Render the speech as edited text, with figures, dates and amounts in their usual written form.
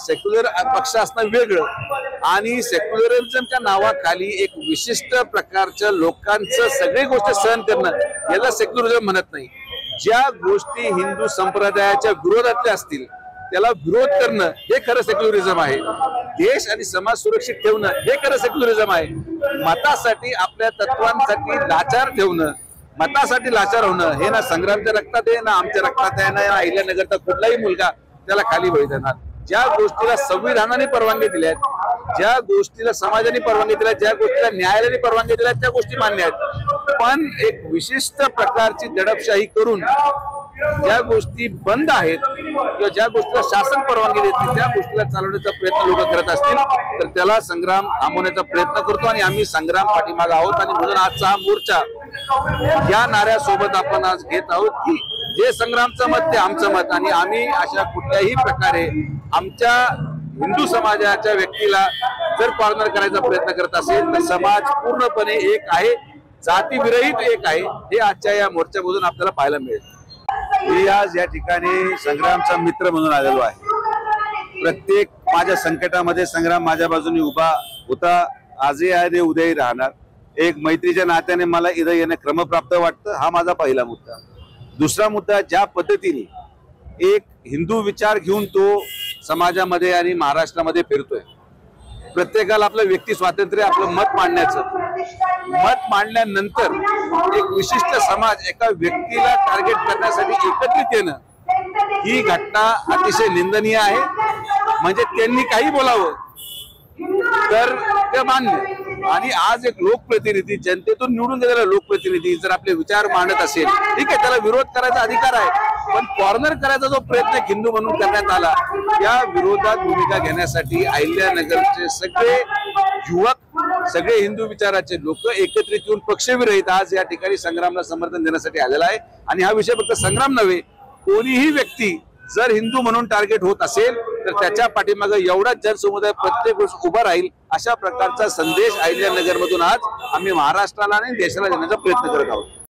Secular पक्ष असणं वेगळं आणि सेक्युलरिझमच्या नावाखाली एक विशिष्ट प्रकारच्या लोकांचं सगळी गोष्ट सहन करणं याला सेक्युलरिझम म्हणत नाही। ज्या गोष्टी हिंदू संप्रदायाच्या विरोधातल्या असतील त्याला विरोध करणं हे खरं सेक्युलरिझम आहे। देश आणि समाज सुरक्षित ठेवणं हे खरं सेक्युलरिझम आहे। मतासाठी आपल्या तत्वांसाठी लाचार ठेवणं, मतासाठी लाचार होणं हे ना संग्रामच्या रक्तात आहे, ना आमच्या रक्तात आहे, ना अहिल्यानगरचा कुठलाही मुलगा त्याला खाली बळी देणार। ज्या गोष्टीला संविधानाने परवानगी दिल्या आहेत, ज्या गोष्टीला समाजाने परवानगी दिल्या, ज्या गोष्टीला न्यायालयाने परवानगी दिल्या त्या गोष्टी मान्य आहेत। पण एक विशिष्ट प्रकारची दडपशाही करून ज्या गोष्टी बंद आहेत किंवा ज्या गोष्टीला शासन परवानगी देते त्या गोष्टीला चालवण्याचा प्रयत्न लोक करत असतील तर त्याला संग्राम थांबवण्याचा प्रयत्न करतो आणि आम्ही संग्राम पाठीमागे आहोत। आणि म्हणून आजचा हा मोर्चा या नाऱ्यासोबत आपण आज घेत आहोत की जे संग्रामचं मत ते आमचं मत आणि आम्ही अशा कुठल्याही प्रकारे आमच्या हिंदू समाजाच्या व्यक्तीला जर कॉर्नर करायचा प्रयत्न करत असेल तर समाज पूर्णपणे एक आहे, जातीविरहित एक आहे, हे आजच्या या मोर्चामधून आपल्याला पाहायला मिळेल। मी आज या ठिकाणी संग्रामचा मित्र म्हणून आलेलो आहे। प्रत्येक माझ्या संकटामध्ये संग्राम माझ्या बाजूने उभा होता, आजही आहे, उद्याही राहणार। एक मैत्रीच्या नात्याने मला इथं येणं क्रमप्राप्त वाटतं, हा माझा पहिला मुद्दा। दुसरा मुद्दा, ज्या पद्धतीने एक हिंदू विचार घेऊन तो समाजामध्ये आणि महाराष्ट्रामध्ये फिरतोय, प्रत्येकाला आपलं व्यक्ती स्वातंत्र्य, आपलं मत मांडण्याचं, मत मांडल्यानंतर एक विशिष्ट समाज एका व्यक्तीला टार्गेट करण्यासाठी एकत्रित येणं ही घटना अतिशय निंदनीय आहे। म्हणजे त्यांनी काही बोलावं तर ते मान्य आणि आज एक लोकप्रतिनिधी, जनतेतून निवडून गेलेला लोकप्रतिनिधी जर आपले विचार मांडत असेल, ठीक आहे, त्याला विरोध करायचा अधिकार आहे, पण कॉर्नर करायचा जो प्रयत्न हिंदू म्हणून करण्यात आला या विरोधात भूमिका घेण्यासाठी अहिल्यानगरचे सगळे युवक, सगळे हिंदू विचाराचे लोक एकत्रित येऊन पक्षविरहित आज या ठिकाणी संग्रामला समर्थन देण्यासाठी आलेला आहे। आणि हा विषय फक्त संग्राम नव्हे, कोणीही व्यक्ती जर हिंदू म्हणून टार्गेट होत असेल तर त्याच्या पाठीमागे एवढाच जनसमुदाय प्रत्येक गोष्ट उभा राहील अशा प्रकारचा संदेश अहिल्यानगर मधून आज आम्ही महाराष्ट्राला आणि देशाला देण्याचा प्रयत्न करत आहोत।